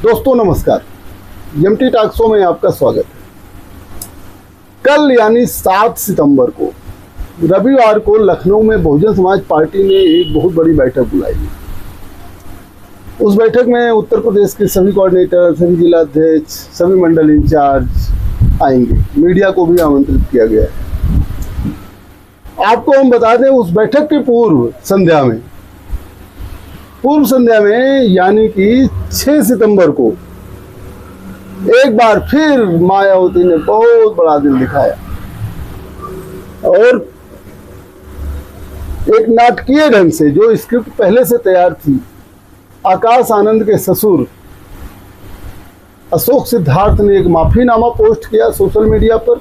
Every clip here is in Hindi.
दोस्तों नमस्कार, एमटी टॉक शो में आपका स्वागत है। कल यानी 7 सितंबर को रविवार को लखनऊ में बहुजन समाज पार्टी ने एक बहुत बड़ी बैठक बुलाई है। उस बैठक में उत्तर प्रदेश के सभी कोऑर्डिनेटर, सभी जिला अध्यक्ष, सभी मंडल इंचार्ज आएंगे। मीडिया को भी आमंत्रित किया गया है। आपको हम बता दें, उस बैठक के पूर्व संध्या में यानी कि 6 सितंबर को एक बार फिर मायावती ने बहुत बड़ा दिल दिखाया और एक नाटकीय ढंग से, जो स्क्रिप्ट पहले से तैयार थी, आकाश आनंद के ससुर अशोक सिद्धार्थ ने एक माफीनामा पोस्ट किया सोशल मीडिया पर,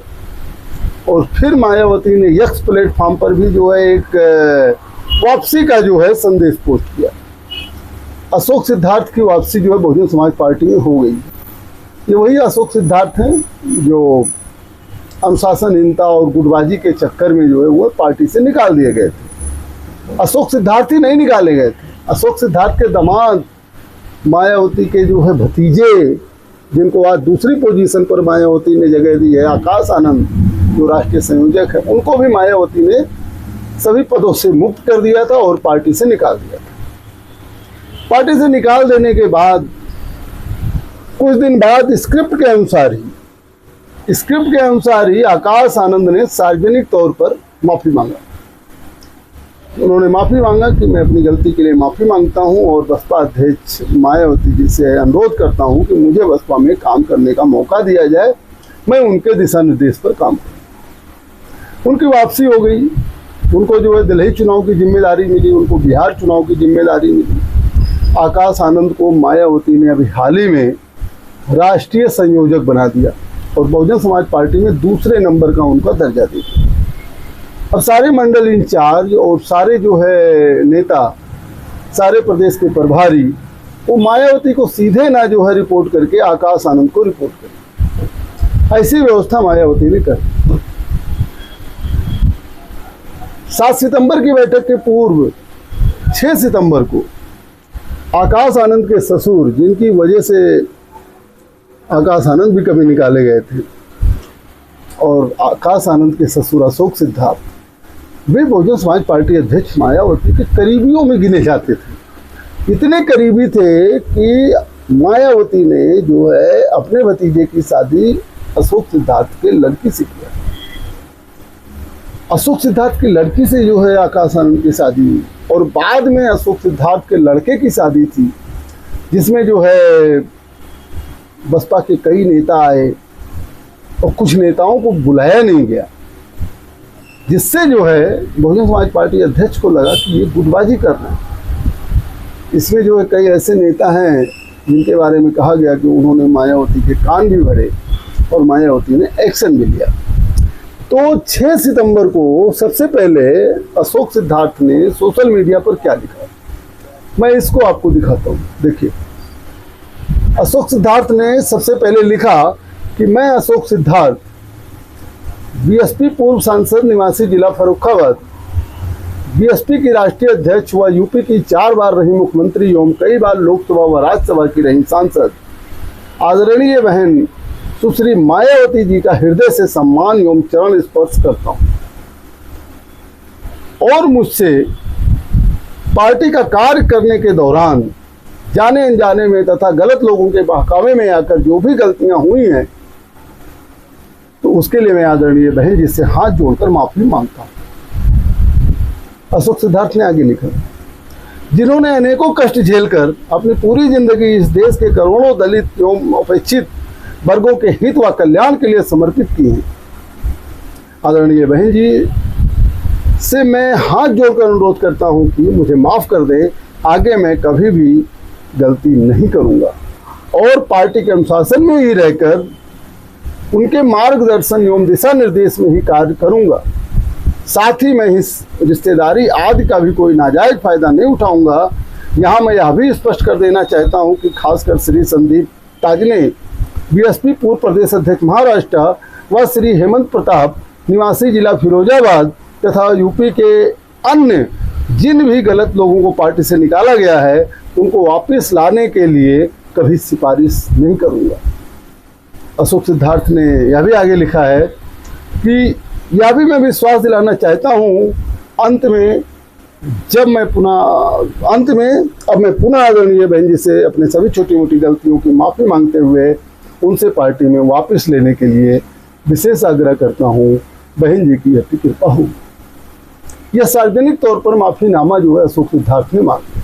और फिर मायावती ने एक्स प्लेटफॉर्म पर भी जो है एक वापसी का जो है संदेश पोस्ट किया। अशोक सिद्धार्थ की वापसी जो है बहुजन समाज पार्टी में हो गई। ये वही अशोक सिद्धार्थ हैं जो अनुशासनहीनता और गुटबाजी के चक्कर में जो है वो पार्टी से निकाल दिए गए थे। अशोक सिद्धार्थ ही नहीं निकाले गए थे, अशोक सिद्धार्थ के दामाद, मायावती के जो है भतीजे, जिनको आज दूसरी पोजीशन पर मायावती ने जगह दी है, आकाश आनंद जो राष्ट्रीय संयोजक है, उनको भी मायावती ने सभी पदों से मुक्त कर दिया था और पार्टी से निकाल दिया था। पार्टी से निकाल देने के बाद कुछ दिन बाद स्क्रिप्ट के अनुसार ही आकाश आनंद ने सार्वजनिक तौर पर माफी मांगा। उन्होंने माफी मांगा कि मैं अपनी गलती के लिए माफी मांगता हूं और बसपा अध्यक्ष मायावती जी से अनुरोध करता हूं कि मुझे बसपा में काम करने का मौका दिया जाए, मैं उनके दिशा निर्देश पर काम करूं। उनकी वापसी हो गई। उनको जो है दिल्ली चुनाव की जिम्मेदारी मिली, उनको बिहार चुनाव की जिम्मेदारी मिली। आकाश आनंद को मायावती ने अभी हाल ही में राष्ट्रीय संयोजक बना दिया और बहुजन समाज पार्टी में दूसरे नंबर का उनका दर्जा दे दिया। अब सारे मंडल इंचार्ज और सारे जो है नेता, सारे प्रदेश के प्रभारी, वो मायावती को सीधे ना जो है रिपोर्ट करके आकाश आनंद को रिपोर्ट करें। ऐसी व्यवस्था मायावती ने कर। 7 सितंबर की बैठक के पूर्व 6 सितंबर को आकाश आनंद के ससुर, जिनकी वजह से आकाश आनंद भी कभी निकाले गए थे, और आकाश आनंद के ससुर अशोक सिद्धार्थ, वे बहुजन समाज पार्टी अध्यक्ष मायावती के करीबियों में गिने जाते थे। इतने करीबी थे कि मायावती ने जो है अपने भतीजे की शादी अशोक सिद्धार्थ के लड़की से किया। अशोक सिद्धार्थ की लड़की से जो है आकाश आनंद की शादी हुई, और बाद में अशोक सिद्धार्थ के लड़के की शादी थी, जिसमें जो है बसपा के कई नेता आए और कुछ नेताओं को बुलाया नहीं गया, जिससे जो है बहुजन समाज पार्टी अध्यक्ष को लगा कि ये गुटबाजी कर रहे हैं। इसमें जो है कई ऐसे नेता हैं जिनके बारे में कहा गया कि उन्होंने मायावती के कान भी भरे और मायावती ने एक्शन भी लिया। तो 6 सितंबर को सबसे पहले अशोक सिद्धार्थ ने सोशल मीडिया पर क्या लिखा, मैं इसको आपको दिखाता हूँ। देखिए, अशोक सिद्धार्थ ने सबसे पहले लिखा कि मैं अशोक सिद्धार्थ, बीएसपी पूर्व सांसद, निवासी जिला फर्रुखाबाद, बीएसपी की राष्ट्रीय अध्यक्ष व यूपी की 4 बार रही मुख्यमंत्री एवं कई बार लोकसभा व राज्यसभा की रही सांसद आदरणीय बहन सुश्री मायावती जी का हृदय से सम्मान एवं चरण स्पर्श करता हूं, और मुझसे पार्टी का कार्य करने के दौरान जाने अनजाने में तथा गलत लोगों के बहकावे में आकर जो भी गलतियां हुई हैं, तो उसके लिए मैं आदरणीय बहन जी से हाथ जोड़कर माफी मांगता हूं। अशोक सिद्धार्थ ने आगे लिखा, जिन्होंने अनेकों कष्ट झेलकर अपनी पूरी जिंदगी इस देश के करोड़ों दलित एवं उपेक्षित वर्गों के हित व कल्याण के लिए समर्पित की है, आदरणीय बहन जी से मैं हाथ जोड़कर अनुरोध करता हूं कि मुझे माफ कर दें। आगे मैं कभी भी गलती नहीं करूंगा और पार्टी के अनुशासन में ही रहकर उनके मार्गदर्शन एवं दिशा निर्देश में ही कार्य करूंगा। साथ ही मैं इस रिश्तेदारी आदि का भी कोई नाजायज फायदा नहीं उठाऊंगा। यहाँ मैं यह भी स्पष्ट कर देना चाहता हूं कि खासकर श्री संदीप ताजने, बीएसपी पूर्व प्रदेश अध्यक्ष महाराष्ट्र, व श्री हेमंत प्रताप, निवासी जिला फिरोजाबाद, तथा यूपी के अन्य जिन भी गलत लोगों को पार्टी से निकाला गया है, उनको वापस लाने के लिए कभी सिफारिश नहीं करूँगा। अशोक सिद्धार्थ ने यह भी आगे लिखा है कि यह भी मैं विश्वास दिलाना चाहता हूँ अब मैं पुनः आदरणीय बहन जी से अपने सभी छोटी मोटी गलतियों की माफ़ी मांगते हुए उनसे पार्टी में वापस लेने के लिए विशेष आग्रह करता हूँ। बहन जी की अति कृपा हो। यह सार्वजनिक तौर पर माफ़ीनामा जो है अशोक सिद्धार्थ ने मांगा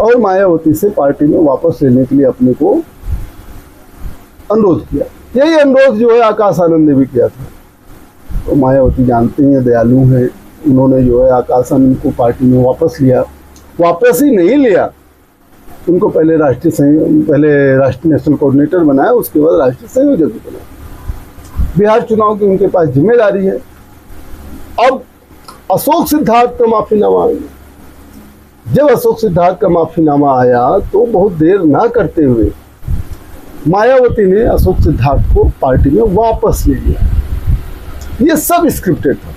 और मायावती से पार्टी में वापस लेने के लिए अपने को अनुरोध किया। यही अनुरोध जो है आकाश आनंद ने भी किया था। तो मायावती जानते हैं दयालु हैं, उन्होंने जो है आकाश आनंद को पार्टी में वापस लिया। वापस ही नहीं लिया, उनको पहले राष्ट्रीय नेशनल कोऑर्डिनेटर बनाया, उसके बाद राष्ट्रीय संयोजक भी बनाया। बिहार चुनाव की उनके पास जिम्मेदारी है। अब अशोक सिद्धार्थ का माफीनामा आया। जब अशोक सिद्धार्थ का माफीनामा आया तो बहुत देर ना करते हुए मायावती ने अशोक सिद्धार्थ को पार्टी में वापस ले लिया। ये सब स्क्रिप्टेड था,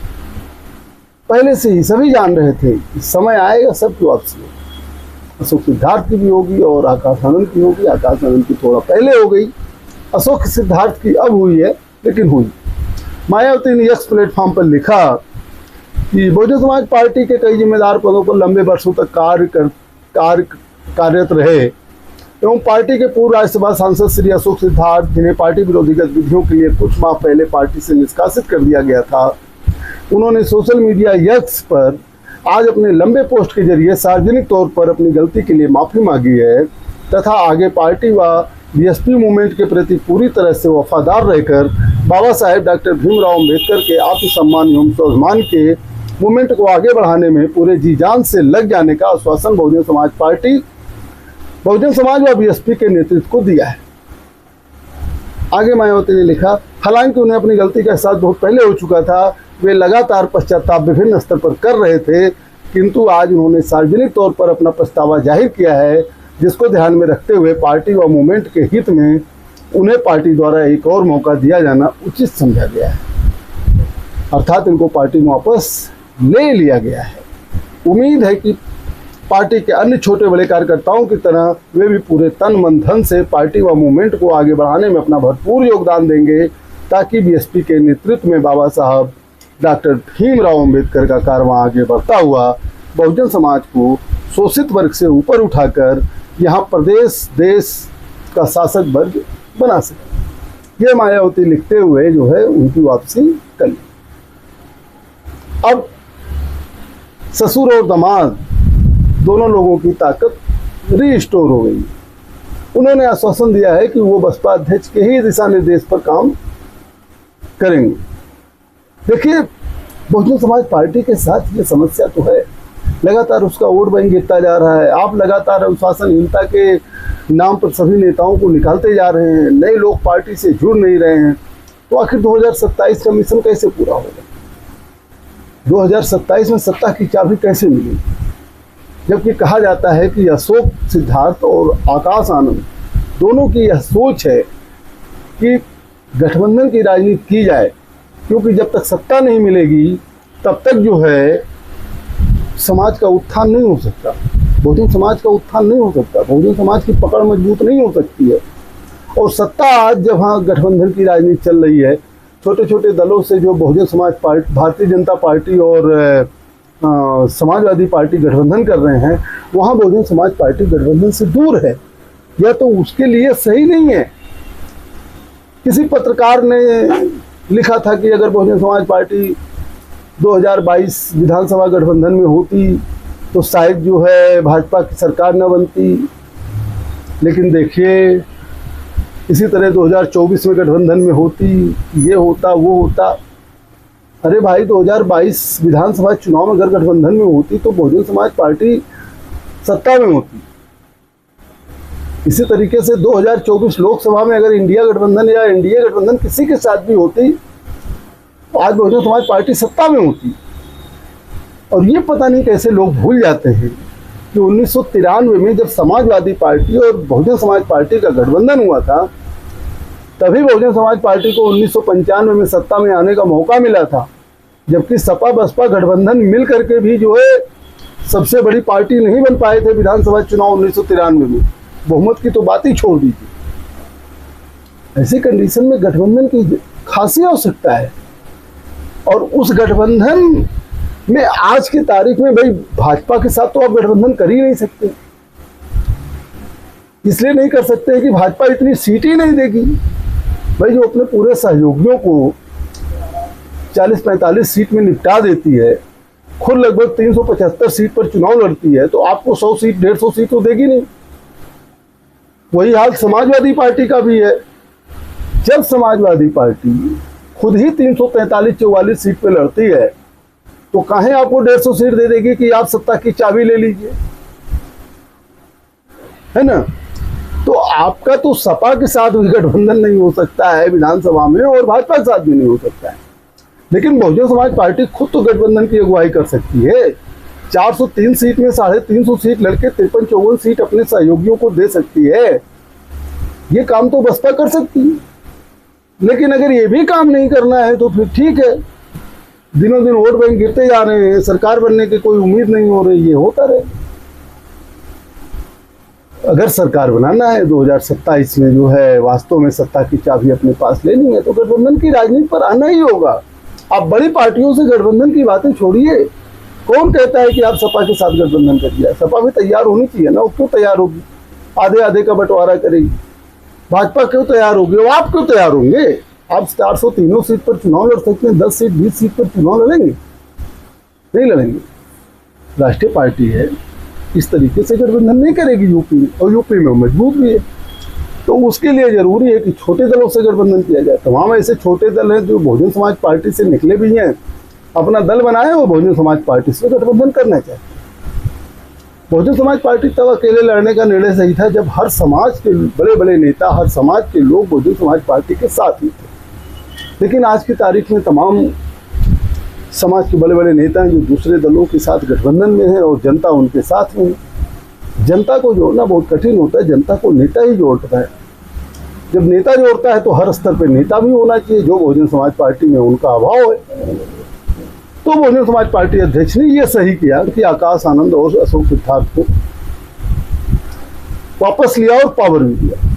पहले से ही सभी जान रहे थे समय आएगा सबकी वापसी। अशोक सिद्धार्थ की भी होगी और आकाश आनंद की होगी। आकाश आनंद की थोड़ा पहले हो गई, अशोक सिद्धार्थ की अब हुई है, लेकिन हुई। मायावती ने एक्स प्लेटफॉर्म पर लिखा कि बहुजन समाज पार्टी के कई जिम्मेदार पदों पर लंबे वर्षों तक कार्यरत रहे एवं पार्टी के पूर्व राज्यसभा सांसद श्री अशोक सिद्धार्थ, जिन्हें पार्टी विरोधी गतिविधियों के लिए कुछ माह पहले पार्टी से निष्कासित कर दिया गया था, उन्होंने सोशल मीडिया एक्स पर आज अपने लंबे पोस्ट के जरिए सार्वजनिक तौर पर अपनी गलती के लिए माफ़ी मांगी है तथा आगे पार्टी व बीएसपी मूवमेंट के प्रति पूरी तरह से वफादार रहकर बाबा साहेब डॉक्टर भीमराव अम्बेडकर के आत्मसम्मान एवं स्वाभिमान के मूवमेंट को आगे बढ़ाने में पूरे जी जान से लग जाने का आश्वासन बहुजन समाज व बीएसपी के नेतृत्व को दिया है। आगे मायावती ने लिखा, हालांकि उन्हें अपनी गलती का एहसास बहुत पहले हो चुका था, वे लगातार पश्चाताप विभिन्न स्तर पर कर रहे थे, किंतु आज उन्होंने सार्वजनिक तौर पर अपना पछतावा जाहिर किया है, जिसको ध्यान में रखते हुए पार्टी व मूवमेंट के हित में उन्हें पार्टी द्वारा एक और मौका दिया जाना उचित समझा गया है। अर्थात इनको पार्टी में वापस ले लिया गया है। उम्मीद है कि पार्टी के अन्य छोटे बड़े कार्यकर्ताओं की तरह वे भी पूरे तन मन धन से पार्टी व मूवमेंट को आगे बढ़ाने में अपना भरपूर योगदान देंगे, ताकि बीएसपी के नेतृत्व में बाबा साहब डॉक्टर भीमराव अम्बेडकर का कारवां आगे बढ़ता हुआ बहुजन समाज को शोषित वर्ग से ऊपर उठाकर यहाँ प्रदेश देश का शासक वर्ग बना सके। ये मायावती लिखते हुए जो है उनकी वापसी कर ली। अब ससुर और दामाद दोनों लोगों की ताकत रीस्टोर हो गई। उन्होंने आश्वासन दिया है कि वो बसपा अध्यक्ष के ही दिशा निर्देश पर काम करेंगे। देखिए, बहुजन समाज पार्टी के साथ ये समस्या तो है, लगातार उसका वोट बैंक गिरता जा रहा है। आप लगातार अनुशासनहीनता के नाम पर सभी नेताओं को निकालते जा रहे हैं, नए लोग पार्टी से जुड़ नहीं रहे हैं, तो आखिर 2027 का मिशन कैसे पूरा होगा? 2027 में सत्ता की चाबी कैसे मिलेगी? जबकि कहा जाता है कि अशोक सिद्धार्थ और आकाश आनंद दोनों की यह सोच है कि गठबंधन की राजनीति की जाए, क्योंकि जब तक सत्ता नहीं मिलेगी तब तक जो है समाज का उत्थान नहीं हो सकता, बहुजन समाज का उत्थान नहीं हो सकता, बहुजन समाज की पकड़ मजबूत नहीं हो सकती है। और सत्ता आज जब हाँ गठबंधन की राजनीति चल रही है, छोटे छोटे दलों से जो बहुजन समाज पार्टी, भारतीय जनता पार्टी और समाजवादी पार्टी गठबंधन कर रहे हैं, वहाँ बहुजन समाज पार्टी गठबंधन से दूर है, यह तो उसके लिए सही नहीं है। किसी पत्रकार ने लिखा था कि अगर बहुजन समाज पार्टी 2022 विधानसभा गठबंधन में होती तो शायद जो है भाजपा की सरकार न बनती। लेकिन देखिए, इसी तरह 2024 में गठबंधन में होती, ये होता वो होता। अरे भाई, 2022 विधानसभा चुनाव में अगर गठबंधन में होती तो बहुजन समाज पार्टी सत्ता में होती। इसी तरीके से 2024 लोकसभा में अगर इंडिया गठबंधन या एनडीए गठबंधन किसी के साथ भी होती, आज बहुजन समाज पार्टी सत्ता में होती। और ये पता नहीं कैसे लोग भूल जाते हैं कि 1993 में जब समाजवादी पार्टी और बहुजन समाज पार्टी का गठबंधन हुआ था, तभी बहुजन समाज पार्टी को 1995 में सत्ता में आने का मौका मिला था, जबकि सपा बसपा गठबंधन मिल करके भी जो है सबसे बड़ी पार्टी नहीं बन पाए थे विधानसभा चुनाव 1993 में। बहुमत की तो बात ही छोड़ दीजिए। ऐसी कंडीशन में गठबंधन की खासी आवश्यकता है, और उस गठबंधन में आज की तारीख में भाई भाजपा के साथ तो आप गठबंधन कर ही नहीं सकते। इसलिए नहीं कर सकते कि भाजपा इतनी सीट ही नहीं देगी। भाई जो अपने पूरे सहयोगियों को 40-45 सीट में निपटा देती है, खुद लगभग 375 सीट पर चुनाव लड़ती है, तो आपको 100 सीट 150 सीट तो देगी नहीं। वही हाल समाजवादी पार्टी का भी है। जब समाजवादी पार्टी खुद ही 343-44 सीट पे लड़ती है, तो काहे आपको 150 सीट दे देगी कि आप सत्ता की चाबी ले लीजिए, है ना। तो आपका तो सपा के साथ भी गठबंधन नहीं हो सकता है विधानसभा में, और भाजपा के साथ भी नहीं हो सकता है। लेकिन बहुजन समाज पार्टी खुद तो गठबंधन की अगुवाई कर सकती है। 403 सीट में 350 सीट लड़के 53-54 सीट अपने सहयोगियों को दे सकती है। ये काम तो बसपा कर सकती है। लेकिन अगर ये भी काम नहीं करना है तो फिर ठीक है, दिनों दिन वोट बैंक गिरते जा रहे हैं, सरकार बनने की कोई उम्मीद नहीं हो रही, ये होता रहे। अगर सरकार बनाना है 2027 में जो है वास्तव में सत्ता की चाबी अपने पास लेनी है, तो गठबंधन की राजनीति पर आना ही होगा। आप बड़ी पार्टियों से गठबंधन की बातें छोड़िए। कौन कहता है कि आप सपा के साथ गठबंधन करिए? सपा भी तैयार होनी चाहिए ना। वो क्यों तैयार होगी? आधे आधे का बंटवारा करेगी। भाजपा क्यों तैयार होगी? और आप क्यों तैयार होंगे? आप 403 सीट पर चुनाव लड़ सकते हैं, 10 सीट 20 सीट पर चुनाव लड़ेंगे? नहीं लड़ेंगे। राष्ट्रीय पार्टी है, इस तरीके से गठबंधन नहीं करेगी यूपी में, और यूपी में मजबूत भी है। तो उसके लिए जरूरी है कि छोटे दलों से गठबंधन किया जाए। तमाम ऐसे छोटे दल हैं जो बहुजन समाज पार्टी से निकले भी हैं, अपना दल बनाए और बहुजन समाज पार्टी से गठबंधन करना चाहिए। बहुजन समाज पार्टी तब अकेले लड़ने का निर्णय सही था जब हर समाज के बड़े बड़े नेता, हर समाज के लोग बहुजन समाज पार्टी के साथ ही थे। लेकिन आज की तारीख में तमाम समाज के बड़े बड़े नेता हैं जो दूसरे दलों के साथ गठबंधन में हैं, और जनता उनके साथ में है। जनता को जोड़ना बहुत कठिन होता है, जनता को नेता ही जोड़ता है। जब नेता जोड़ता है तो हर स्तर पर नेता भी होना चाहिए, जो बहुजन समाज पार्टी में उनका अभाव है। तो बहुजन समाज पार्टी अध्यक्ष ने यह सही किया कि आकाश आनंद और अशोक सिद्धार्थ को वापस लिया और पावर भी दिया।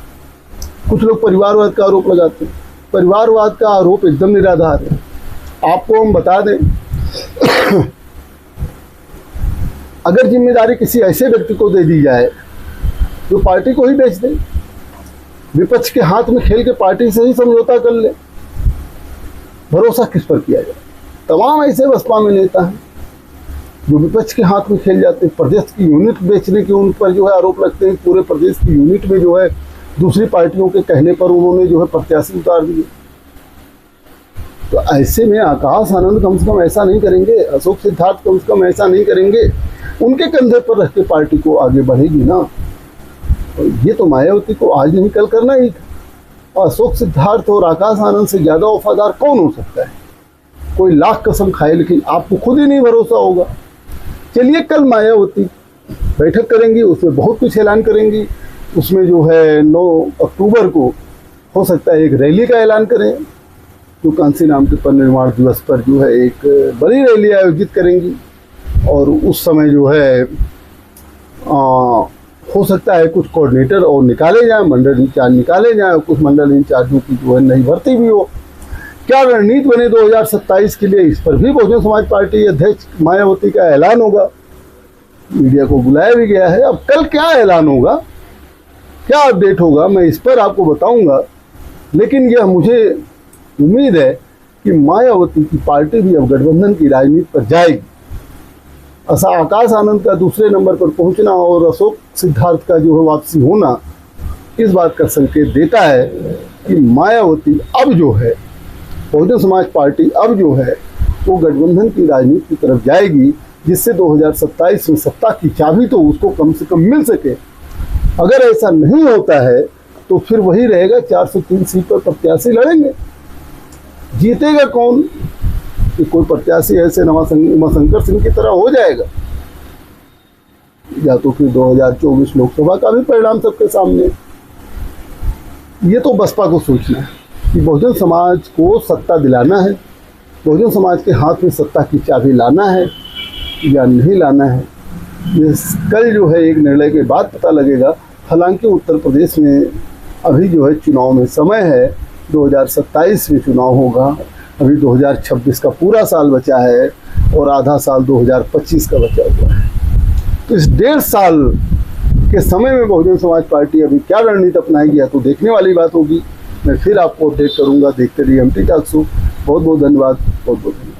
कुछ लोग परिवारवाद का आरोप लगाते हैं। परिवारवाद का आरोप एकदम निराधार है। आपको हम बता दें, अगर जिम्मेदारी किसी ऐसे व्यक्ति को दे दी जाए जो पार्टी को ही बेच दे, विपक्ष के हाथ में खेल के पार्टी से ही समझौता कर ले, भरोसा किस पर किया जाए? तमाम ऐसे बसपा में नेता हैं जो विपक्ष के हाथ में खेल जाते हैं। प्रदेश की यूनिट बेचने के उन पर जो है आरोप लगते हैं। पूरे प्रदेश की यूनिट में जो है दूसरी पार्टियों के कहने पर उन्होंने जो है प्रत्याशी उतार दिए। तो ऐसे में आकाश आनंद कम से कम ऐसा नहीं करेंगे, अशोक सिद्धार्थ कम से कम ऐसा नहीं करेंगे। उनके कंधे पर रख के पार्टी को आगे बढ़ेगी ना। और ये तो मायावती को आज नहीं कल करना ही था। और अशोक सिद्धार्थ और आकाश आनंद से ज़्यादा वफादार कौन हो सकता है? कोई लाख कसम खाए, लेकिन आपको खुद ही नहीं भरोसा होगा। चलिए, कल मायावती बैठक करेंगी, उसमें बहुत कुछ ऐलान करेंगी। उसमें जो है 9 अक्टूबर को हो सकता है एक रैली का ऐलान करें, जो कांसी नाम के परिनिर्वाण दिवस पर जो है एक बड़ी रैली आयोजित करेंगी। और उस समय जो है हो सकता है कुछ कोऑर्डिनेटर और निकाले जाएं, मंडल इंचार्ज निकाले जाएं, कुछ मंडल इंचार्जों की जो है नई भर्ती भी हो। क्या रणनीति बने 2027 के लिए, इस पर भी बहुजन समाज पार्टी अध्यक्ष मायावती का ऐलान होगा। मीडिया को बुलाया भी गया है। अब कल क्या ऐलान होगा, क्या अपडेट होगा, मैं इस पर आपको बताऊंगा। लेकिन यह मुझे उम्मीद है कि मायावती की पार्टी भी अब गठबंधन की राजनीति पर जाएगी। आकाश आनंद का दूसरे नंबर पर पहुंचना और अशोक सिद्धार्थ का जो है वापसी होना इस बात का संकेत देता है कि मायावती अब जो है, बहुजन समाज पार्टी अब जो है वो गठबंधन की राजनीति की तरफ जाएगी, जिससे 2027 में सत्ता की चाबी तो उसको कम से कम मिल सके। अगर ऐसा नहीं होता है तो फिर वही रहेगा, 403 सीट पर प्रत्याशी लड़ेंगे। जीतेगा कौन? कि कोई प्रत्याशी ऐसे उमाशंकर सिंह की तरह हो जाएगा, या तो फिर 2024 लोकसभा का भी परिणाम सबके सामने। ये तो बसपा को सोचना है कि बहुजन समाज को सत्ता दिलाना है, बहुजन समाज के हाथ में सत्ता की चाबी लाना है या नहीं लाना है। ये कल जो है एक निर्णय के बाद पता लगेगा हालांकि उत्तर प्रदेश में अभी जो है चुनाव में समय है, 2027 में चुनाव होगा, अभी 2026 का पूरा साल बचा है और आधा साल 2025 का बचा हुआ है। तो इस 1.5 साल के समय में बहुजन समाज पार्टी अभी क्या रणनीति अपनाएगी या तो देखने वाली बात होगी। मैं फिर आपको अपडेट करूंगा। देखते रहिए एमटी टॉक शो। बहुत बहुत धन्यवाद। बहुत बहुत धन्यवाद।